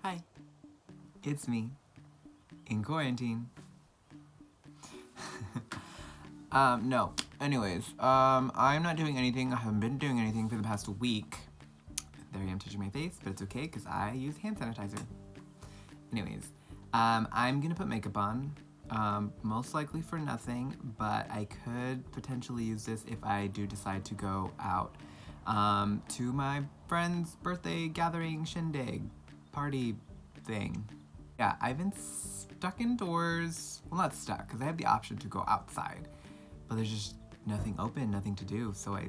Hi, it's me, in quarantine. No. Anyways, I'm not doing anything. I haven't been doing anything for the past week. There I am touching my face, but it's okay because I use hand sanitizer. Anyways, I'm gonna put makeup on. Most likely for nothing, but I could potentially use this if I do decide to go out to my friend's birthday gathering shindig party thing. Yeah, I've been stuck indoors. Well, not stuck, because I have the option to go outside, but there's just nothing open, nothing to do, so I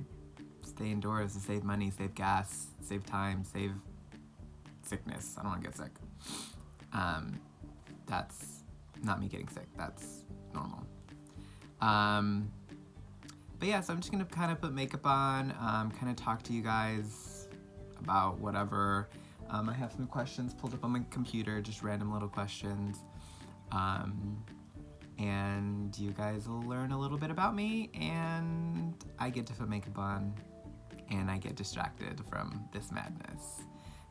stay indoors to save money, save gas, save time, save sickness. I don't want to get sick. That's not me getting sick. That's normal. But yeah, so I'm just gonna kind of put makeup on, kind of talk to you guys about whatever. I have some questions pulled up on my computer, just random little questions. And you guys will learn a little bit about me, and I get to put makeup on, and I get distracted from this madness.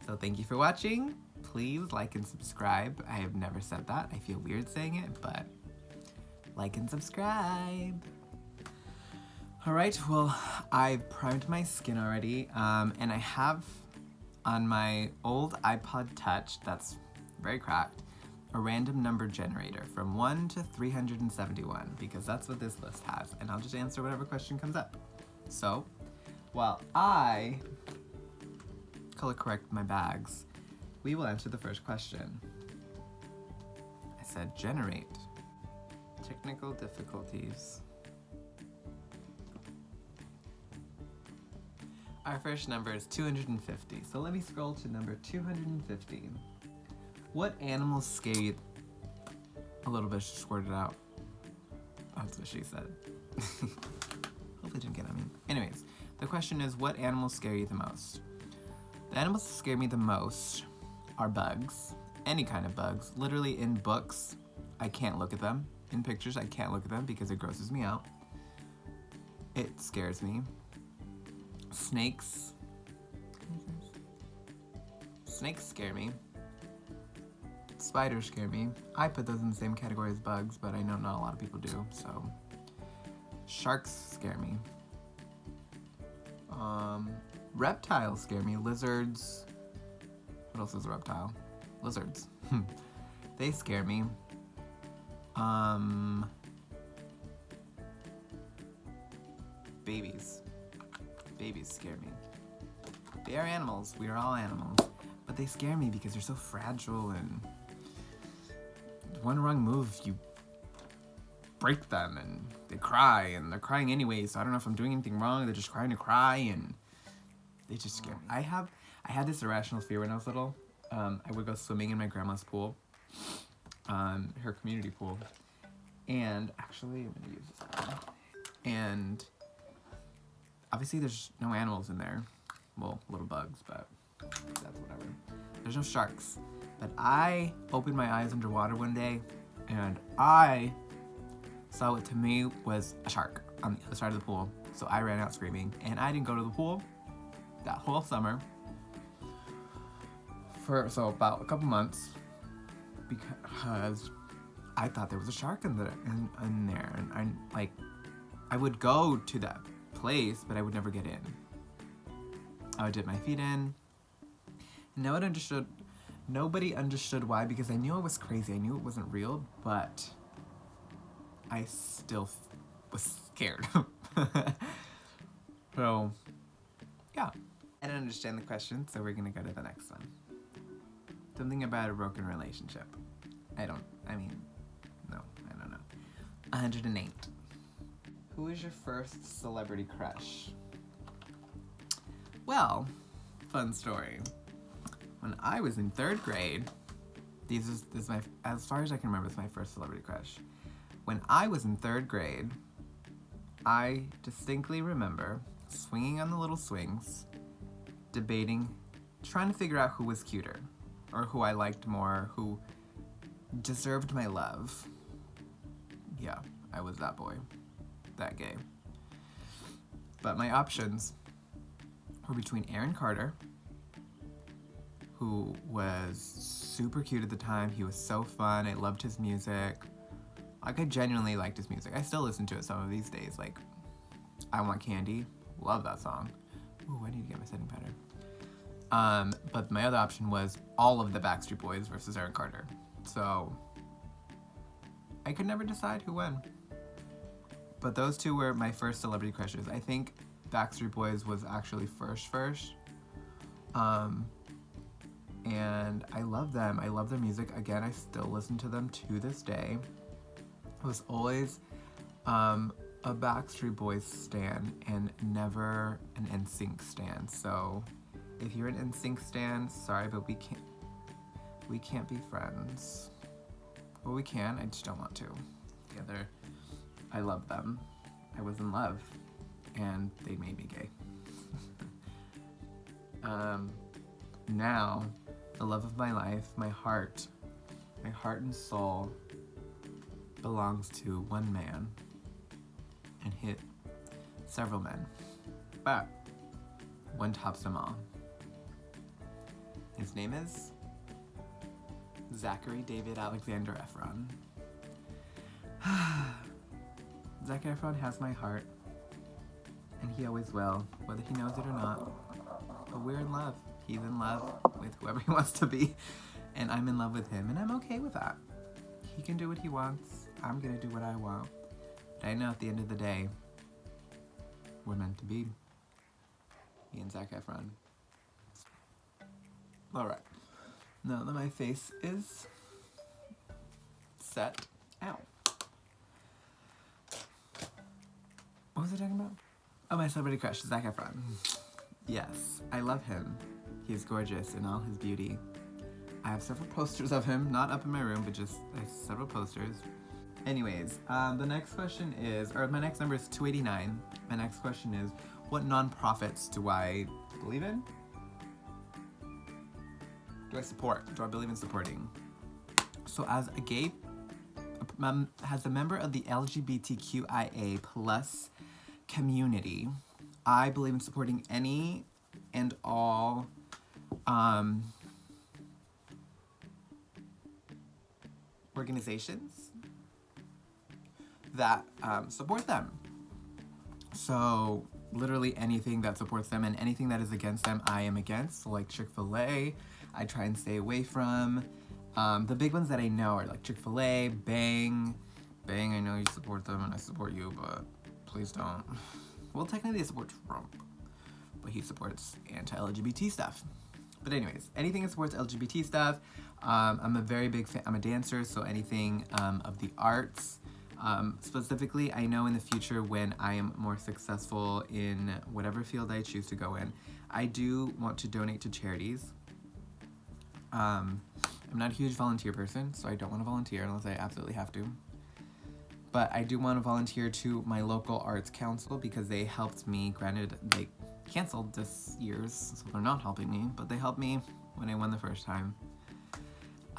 So thank you for watching. Please like and subscribe. I have never said that. I feel weird saying it, but like and subscribe. All right, well, I've primed my skin already, and I have on my old iPod Touch, that's very cracked, a random number generator from 1 to 371, because that's what this list has, and I'll just answer whatever question comes up. So, while I color correct my bags, we will answer the first question. I said generate. Technical difficulties. Our first number is 250, so let me scroll to number 250. What animals scare you? A little bit squirted out. That's what she said. Hopefully didn't get on me. Anyways, the question is, what animals scare you the most? The animals that scare me the most are bugs. Any kind of bugs. Literally in books, I can't look at them. In pictures, I can't look at them because it grosses me out. It scares me. Snakes. Snakes scare me. Spiders scare me. I put those in the same category as bugs, but I know not a lot of people do, so. Sharks scare me. Reptiles scare me. Lizards. What else is a reptile? Lizards. They scare me. Babies. Babies scare me. They are animals. We are all animals. But they scare me because they're so fragile, and one wrong move, you break them, and they cry, and they're crying anyway, so I don't know if I'm doing anything wrong. They're just crying to cry, and they just scare me. I had this irrational fear when I was little. I would go swimming in my grandma's pool, her community pool, and actually, I'm gonna use this one. And obviously there's no animals in there. Well, little bugs, but that's whatever. There's no sharks. But I opened my eyes underwater one day, and I saw what to me was a shark on the other side of the pool. So I ran out screaming, and I didn't go to the pool that whole summer for about a couple months because I thought there was a shark in there, and I would go to that place, but I would never get in. I would dip my feet in. Nobody understood why, because I knew it was crazy. I knew it wasn't real, but I still was scared. So, yeah. I don't understand the question, so we're gonna go to the next one. Something about a broken relationship. No, I don't know. 108. Who is your first celebrity crush? Well, fun story. When I was in 3rd grade, this is my, as far as I can remember, it's my first celebrity crush. When I was in 3rd grade, I distinctly remember swinging on the little swings, debating, trying to figure out who was cuter, or who I liked more, who deserved my love. Yeah, I was that boy, that gay. But my options were between Aaron Carter, who was super cute at the time. He was so fun. I loved his music. Like, I genuinely liked his music. I still listen to it some of these days. Like, I Want Candy. Love that song. Ooh, I need to get my setting powder. But my other option was all of the Backstreet Boys versus Aaron Carter. So, I could never decide who won. But those two were my first celebrity crushes. I think Backstreet Boys was actually first. And I love them. I love their music. Again, I still listen to them to this day. I was always a Backstreet Boys stan and never an NSYNC stan. So if you're an NSYNC stan, sorry, but we can't be friends. Well, we can, I just don't want to. Together, I love them. I was in love, and they made me gay. Now, the love of my life, my heart and soul belongs to one man and hit several men, but one tops them all. His name is Zachary David Alexander Efron. Zac Efron has my heart, and he always will, whether he knows it or not. But we're in love. He's in love with whoever he wants to be, and I'm in love with him, and I'm okay with that. He can do what he wants. I'm gonna do what I want. But I know at the end of the day, we're meant to be. Me and Zac Efron. Alright. Now that my face is set. Ow. What was I talking about? Oh, my celebrity crush, Zac Efron. Yes, I love him. He's gorgeous in all his beauty. I have several posters of him, not up in my room, but just several posters. Anyways, the next question is, or my next number is 289. My next question is, what nonprofits do I believe in? Do I support? Do I believe in supporting? So as a gay, as a member of the LGBTQIA plus community, I believe in supporting any and all organizations that support them. So literally anything that supports them, and anything that is against them, I am against. So like Chick-fil-A, I try and stay away from. The big ones that I know are like Chick-fil-A, Bang. Bang, I know you support them and I support you, but please don't. Well, technically they support Trump, but he supports anti-LGBT stuff. But anyways, anything that supports LGBT stuff. I'm a very big fan. I'm a dancer, so anything of the arts. Specifically, I know in the future when I am more successful in whatever field I choose to go in, I do want to donate to charities. I'm not a huge volunteer person, so I don't want to volunteer unless I absolutely have to. But I do want to volunteer to my local arts council because they helped me. Granted, they canceled this year's, so they're not helping me, but they helped me when I won the first time.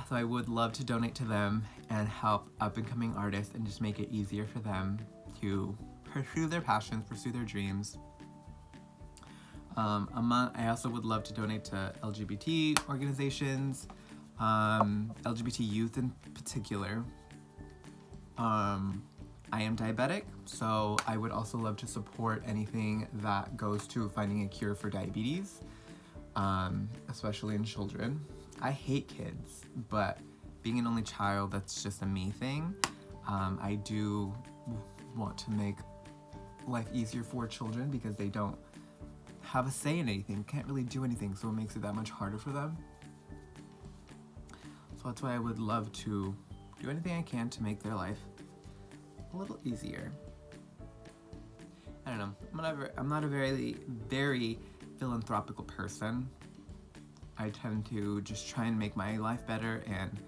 So I would love to donate to them and help up-and-coming artists and just make it easier for them to pursue their passions, pursue their dreams. I also would love to donate to LGBT organizations, LGBT youth in particular. I am diabetic, so I would also love to support anything that goes to finding a cure for diabetes, especially in children. I hate kids, but being an only child, that's just a me thing. I do want to make life easier for children because they don't have a say in anything, can't really do anything, so it makes it that much harder for them. So that's why I would love to do anything I can to make their life a little easier. I don't know, I'm not a very philanthropical person. I tend to just try and make my life better and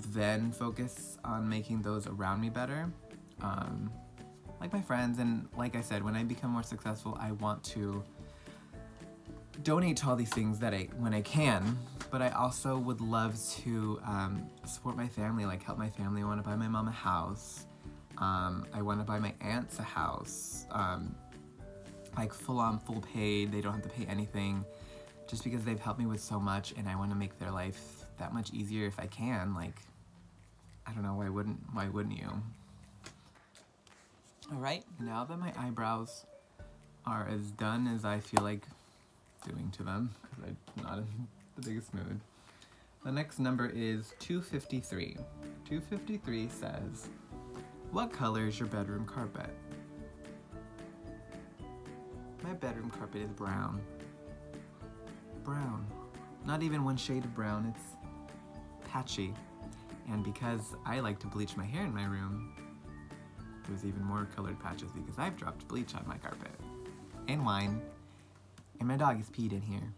then focus on making those around me better. Like my friends, and like I said, when I become more successful, I want to donate to all these things when I can, but I also would love to support my family, like help my family. I want to buy my mom a house. I want to buy my aunts a house, like full paid. They don't have to pay anything just because they've helped me with so much, and I want to make their life that much easier if I can. Like, I don't know, why wouldn't you? All right, now that my eyebrows are as done as I feel like doing to them, because I'm not in the biggest mood, the next number is 253. 253 says, what color is your bedroom carpet? My bedroom carpet is brown. Brown. Not even one shade of brown, it's patchy. And because I like to bleach my hair in my room, there's even more colored patches because I've dropped bleach on my carpet. And wine. And my dog is peed in here.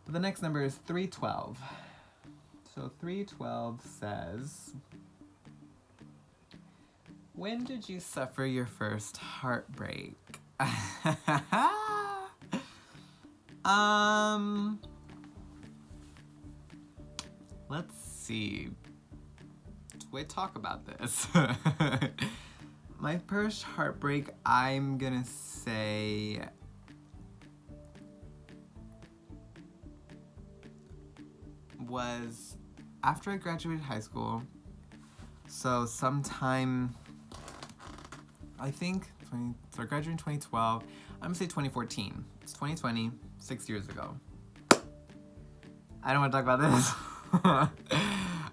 But the next number is 312. So 312 says, when did you suffer your first heartbreak? Let's see. Do I talk about this? My first heartbreak, I'm gonna say, was after I graduated high school. So sometime, I think, so I graduated in 2012. I'm gonna say 2014. It's 2020, 6 years ago. I don't want to talk about this.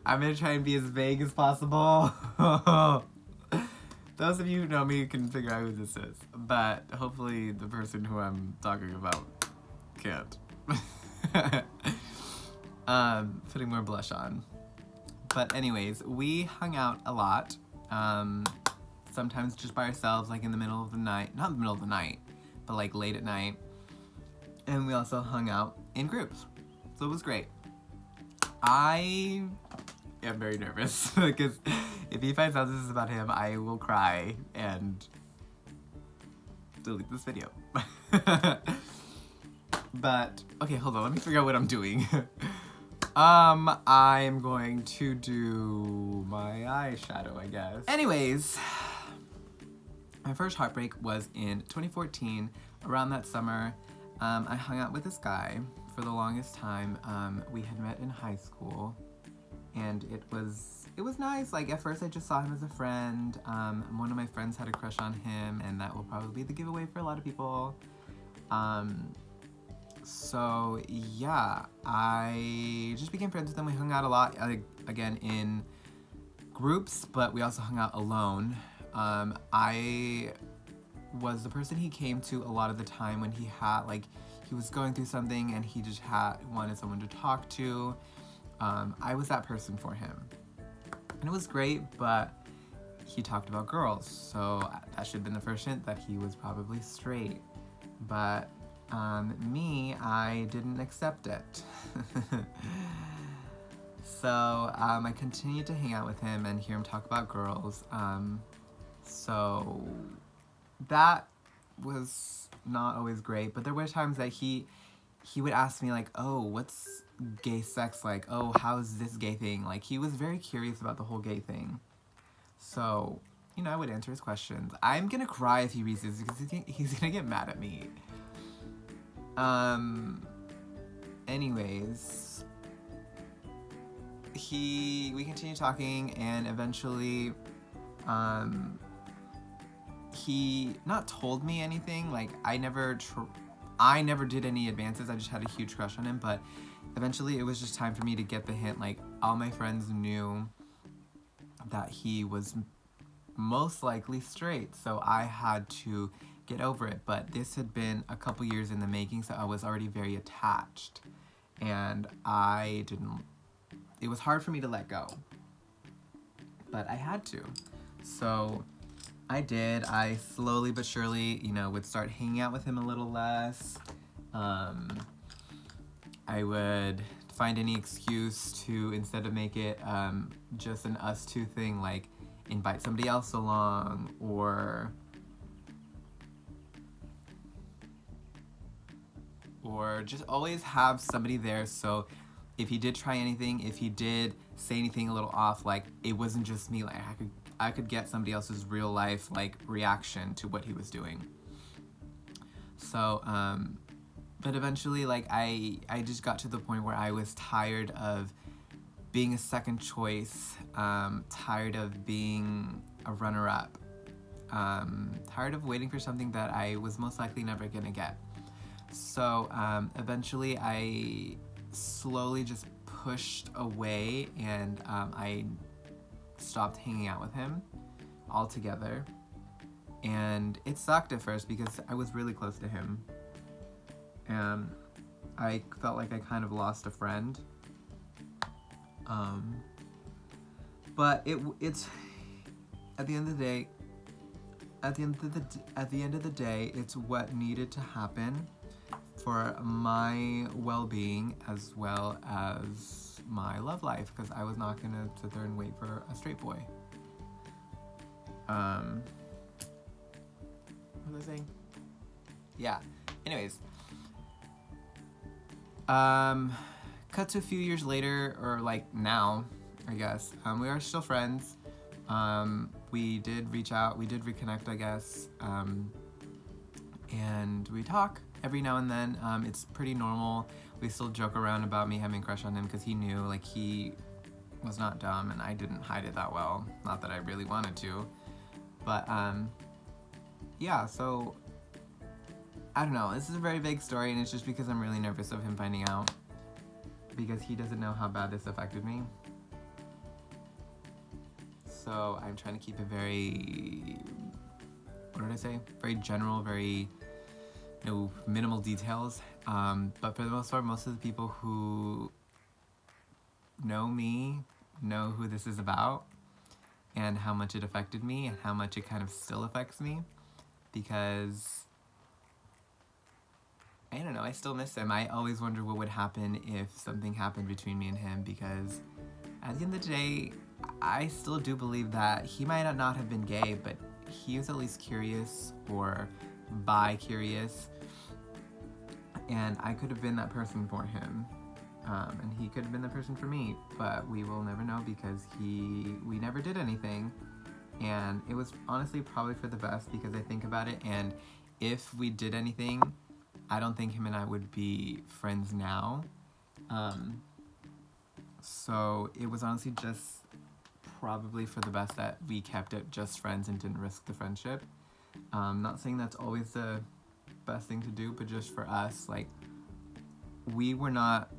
I'm gonna try and be as vague as possible. Those of you who know me can figure out who this is, but hopefully the person who I'm talking about can't. Putting more blush on. But anyways, we hung out a lot. Sometimes just by ourselves, like in the middle of the night. Not in the middle of the night, but like late at night. And we also hung out in groups. So it was great. I am very nervous because if he finds out this is about him, I will cry and delete this video. But, okay, hold on, let me figure out what I'm doing. I'm going to do my eyeshadow, I guess. Anyways, my first heartbreak was in 2014, around that summer. I hung out with this guy for the longest time. We had met in high school, and it was nice. Like, at first I just saw him as a friend. One of my friends had a crush on him, and that will probably be the giveaway for a lot of people. So yeah, I just became friends with him. We hung out a lot, again, in groups, but we also hung out alone. I was the person he came to a lot of the time when he was going through something and he just wanted someone to talk to. I was that person for him. And it was great, but he talked about girls, so that should have been the first hint that he was probably straight. But me, I didn't accept it. So I continued to hang out with him and hear him talk about girls. So that was not always great, but there were times that he would ask me like, oh, what's gay sex like? Oh, how's this gay thing? Like, he was very curious about the whole gay thing. So, you know, I would answer his questions. I'm gonna cry if he reads this because he's gonna get mad at me. Anyways, we continued talking, and eventually, he not told me anything. Like, I never did any advances. I just had a huge crush on him, but eventually it was just time for me to get the hint. Like, all my friends knew that he was most likely straight, so I had to get over it. But this had been a couple years in the making, so I was already very attached, and it was hard for me to let go, but I had to. So I did. I slowly but surely, you know, would start hanging out with him a little less. I would find any excuse to, instead of make it just an us two thing, like invite somebody else along, or just always have somebody there, so if he did try anything, if he did say anything a little off, like, it wasn't just me. Like, I could get somebody else's real life, like, reaction to what he was doing. So But eventually, like, I just got to the point where I was tired of being a second choice, tired of being a runner-up, tired of waiting for something that I was most likely never gonna get. So eventually I slowly just pushed away, and I stopped hanging out with him altogether. And it sucked at first because I was really close to him, and I felt like I kind of lost a friend. But it's at the end of the day, at the end of the day, it's what needed to happen for my well-being as well as my love life, because I was not gonna sit there and wait for a straight boy. What was I saying? Yeah. Anyways. Cut to a few years later, or like now, I guess. We are still friends. We did reach out, we did reconnect, I guess. And we talk every now and then. It's pretty normal. We still joke around about me having a crush on him because he knew, like, he was not dumb and I didn't hide it that well. Not that I really wanted to. But, yeah, so, I don't know. This is a very vague story, and it's just because I'm really nervous of him finding out, because he doesn't know how bad this affected me. So I'm trying to keep it very, what did I say? Very general, very, minimal details. But for the most part, most of the people who know me know who this is about and how much it affected me and how much it kind of still affects me, because I don't know, I still miss him. I always wonder what would happen if something happened between me and him, because at the end of the day, I still do believe that he might not have been gay, but he was at least curious or bi-curious, and I could have been that person for him, and he could have been the person for me, but we will never know because we never did anything, and it was honestly probably for the best, because I think about it, and if we did anything, I don't think him and I would be friends now. So it was honestly just probably for the best that we kept it just friends and didn't risk the friendship. Not saying that's always the best thing to do, but just for us, like, we were not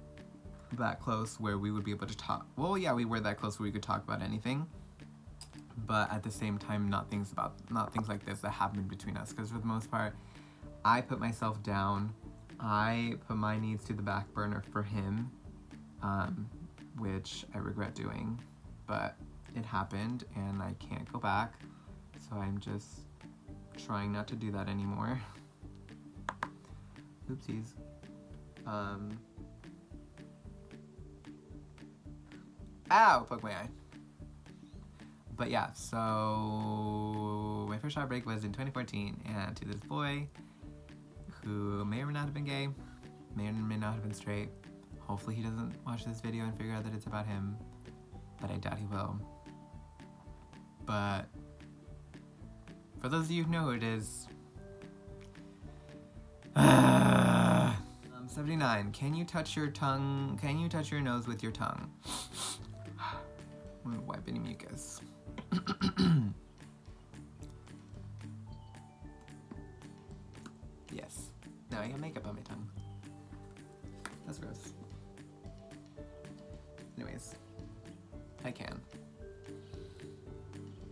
that close where we would be able to talk. Well, yeah, we were that close where we could talk about anything, but at the same time, not things like this that happened between us, because for the most part, I put myself down. I put my needs to the back burner for him, which I regret doing, but it happened and I can't go back, so I'm just trying not to do that anymore. Oopsies. Ow! Poke my eye. But yeah, so my first heartbreak was in 2014, and to this boy who may or may not have been gay, may or may not have been straight. Hopefully he doesn't watch this video and figure out that it's about him, but I doubt he will. But for those of you who know who it is, 79. Can you touch your tongue? Can you touch your nose with your tongue? I'm gonna wipe any mucus. Yes. Now I got makeup on my tongue. That's gross. Anyways, I can.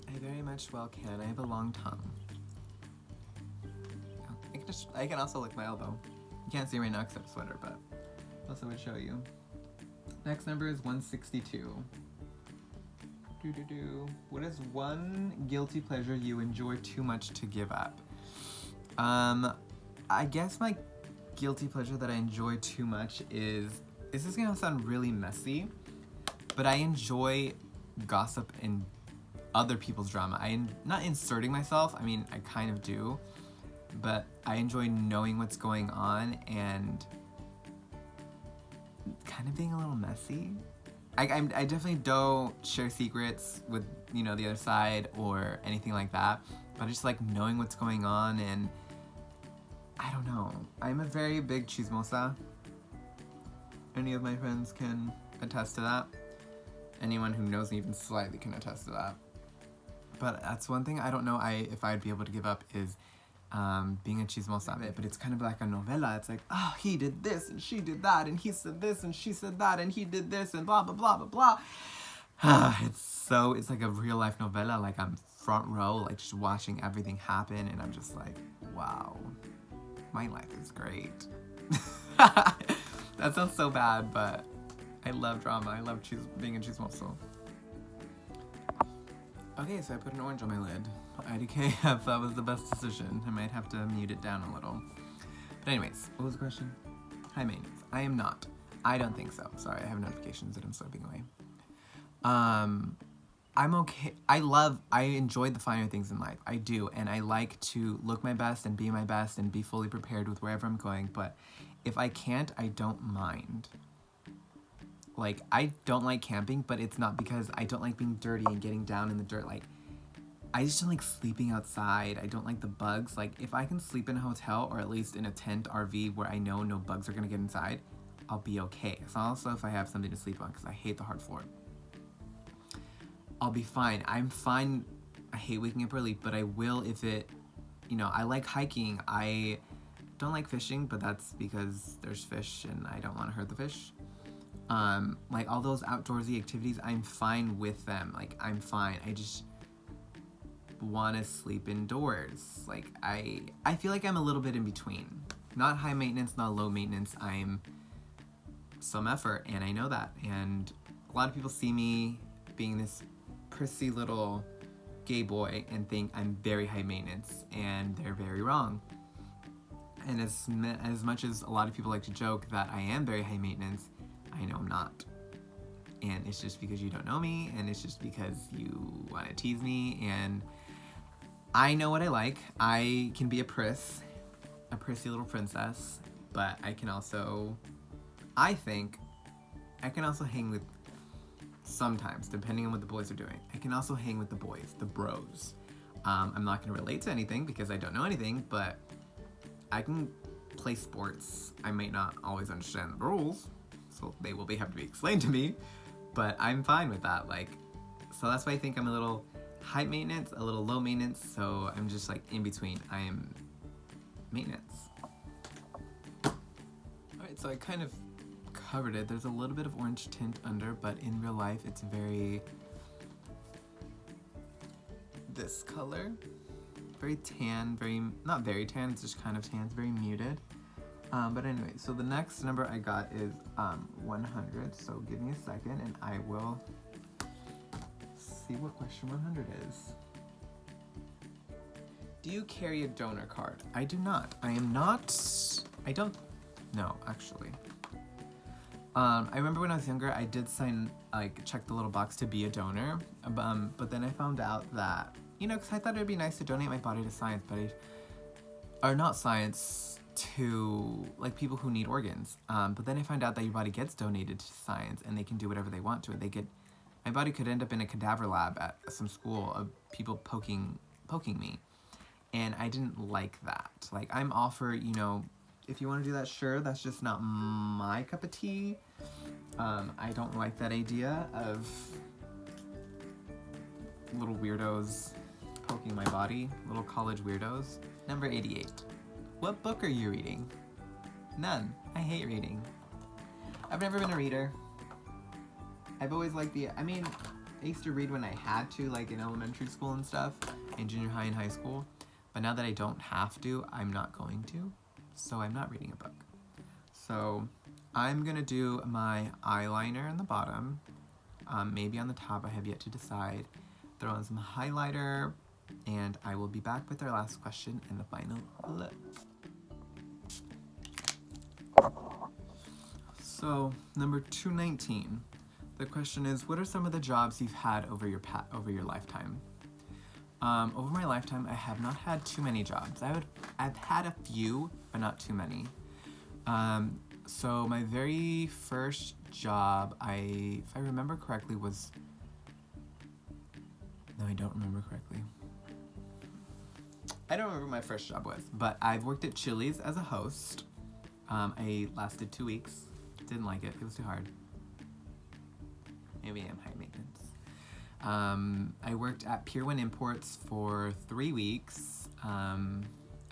I very much well can. I have a long tongue. I can also lick my elbow. You can't see right now except sweater, but also would show you. Next number is 162. What is one guilty pleasure you enjoy too much to give up? I guess my guilty pleasure that I enjoy too much is, this is gonna sound really messy, but I enjoy gossip and other people's drama. I'm not inserting myself, I mean, I kind of do, but I enjoy knowing what's going on and kind of being a little messy. I definitely don't share secrets with, the other side or anything like that, but I just like knowing what's going on, and I don't know. I'm a very big chismosa. Any of my friends can attest to that. Anyone who knows me even slightly can attest to that. But that's one thing I don't know if I'd be able to give up is being a chismosa. But it's kind of like a novela. It's like, oh, he did this and she did that and he said this and she said that and he did this and blah, blah, blah, blah, blah. It's like a real life novela. Like I'm front row, like just watching everything happen. And I'm just like, wow, my life is great. That sounds so bad, but I love drama. I love being a chismoso. Okay, so I put an orange on my lid. IDK, if that was the best decision. I might have to mute it down a little. But anyways, what was the question? High maintenance. I am not. I don't think so. Sorry, I have notifications that I'm swiping away. I'm okay. I enjoy the finer things in life. I do, and I like to look my best and be my best and be fully prepared with wherever I'm going, but if I can't, I don't mind. Like, I don't like camping, but it's not because I don't like being dirty and getting down in the dirt. Like, I just don't like sleeping outside. I don't like the bugs. Like, if I can sleep in a hotel or at least in a tent RV where I know no bugs are gonna get inside, I'll be okay. It's also if I have something to sleep on because I hate the hard floor. I'll be fine. I'm fine. I hate waking up early, but I will if it, you know, I like hiking. I don't like fishing, but that's because there's fish and I don't want to hurt the fish. Like all those outdoorsy activities, I'm fine with them. Like I'm fine. I just want to sleep indoors. Like I feel like I'm a little bit in between. Not high maintenance, not low maintenance. I'm some effort, and I know that. And a lot of people see me being this prissy little gay boy and think I'm very high maintenance, and they're very wrong. And as much as a lot of people like to joke that I am very high maintenance, I know I'm not. And it's just because you don't know me, and it's just because you want to tease me, and I know what I like. I can be a prissy little princess, but I can also, I think, I can also hang with, sometimes, depending on what the boys are doing, I can also hang with the boys, the bros. I'm not going to relate to anything because I don't know anything, but I can play sports. I might not always understand the rules, so they will have to be explained to me, but I'm fine with that. Like, so that's why I think I'm a little high maintenance, a little low maintenance, so I'm just like in between. I am maintenance. Alright, so I kind of covered it. There's a little bit of orange tint under, but in real life it's very this color. Very tan, not very tan, it's just kind of tan, it's very muted. But anyway, so the next number I got is 100, so give me a second and I will see what question 100 is. Do you carry a donor card? I do not. I don't know, actually. I remember when I was younger, I did check the little box to be a donor, but then I found out that, you know, because I thought it would be nice to donate my body to science, or not science, to like people who need organs. But then I found out that your body gets donated to science and they can do whatever they want to it. My body could end up in a cadaver lab at some school of people poking me. And I didn't like that. Like, I'm all for, you know, if you want to do that, sure, that's just not my cup of tea. I don't like that idea of little weirdos poking my body, little college weirdos. Number 88. What book are you reading? None. I hate reading. I've never been a reader. I've always liked I used to read when I had to, like in elementary school and stuff, in junior high and high school. But now that I don't have to, I'm not going to. So I'm not reading a book. So I'm gonna do my eyeliner on the bottom, maybe on the top, I have yet to decide. Throw on some highlighter, and I will be back with our last question and the final look. So number 219, the question is, what are some of the jobs you've had over your lifetime? Over my lifetime, I have not had too many jobs. I've had a few, but not too many. So my very first job, if I remember correctly, was... No, I don't remember correctly. I don't remember what my first job was, but I've worked at Chili's as a host. I lasted 2 weeks. Didn't like it. It was too hard. Maybe I'm high maintenance. I worked at Pier 1 Imports for 3 weeks.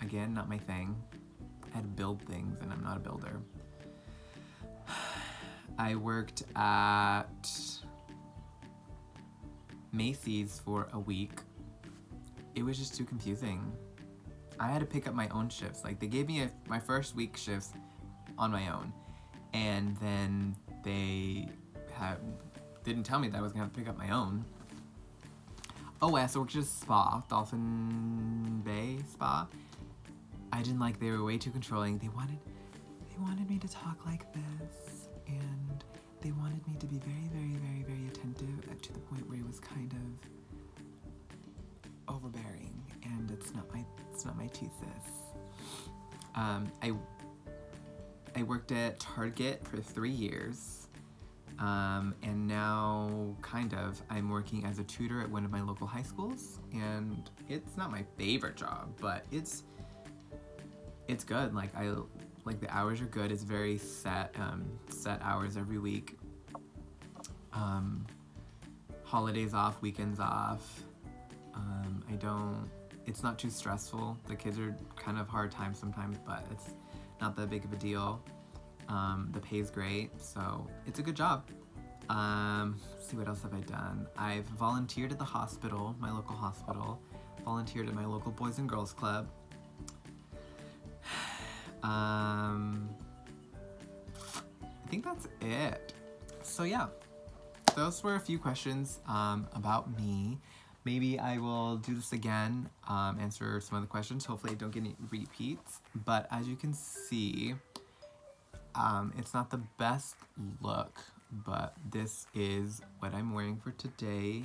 Again, not my thing. I had to build things, and I'm not a builder. I worked at Macy's for a week. It was just too confusing. I had to pick up my own shifts. Like, they gave me my first week shifts on my own, and then they didn't tell me that I was gonna have to pick up my own. Oh, I also worked at a spa, Dolphin Bay Spa. I didn't like, they were way too controlling. They wanted me to talk like this, and they wanted me to be very, very, very, very attentive to the point where it was kind of overbearing, and it's not my thesis. I worked at Target for 3 years, and now I'm working as a tutor at one of my local high schools, and it's not my favorite job, but it's good. Like, the hours are good. It's very set hours every week. Holidays off, weekends off. It's not too stressful. The kids are kind of hard times sometimes, but it's not that big of a deal. The pay's great, so it's a good job. Let's see, what else have I done? I've volunteered at the hospital, my local hospital. Volunteered at my local Boys and Girls Club. I think that's it. So yeah, those were a few questions about me. Maybe I will do this again, answer some of the questions. Hopefully I don't get any repeats. But as you can see, it's not the best look, but this is what I'm wearing for today,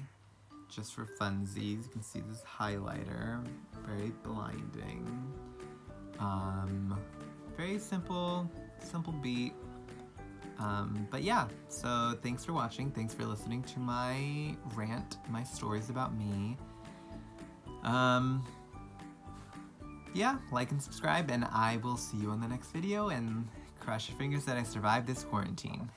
just for funsies. You can see this highlighter, very blinding. Very simple beat. But yeah, so thanks for watching. Thanks for listening to my rant, my stories about me. Yeah, like and subscribe, and I will see you in the next video, and cross your fingers that I survived this quarantine.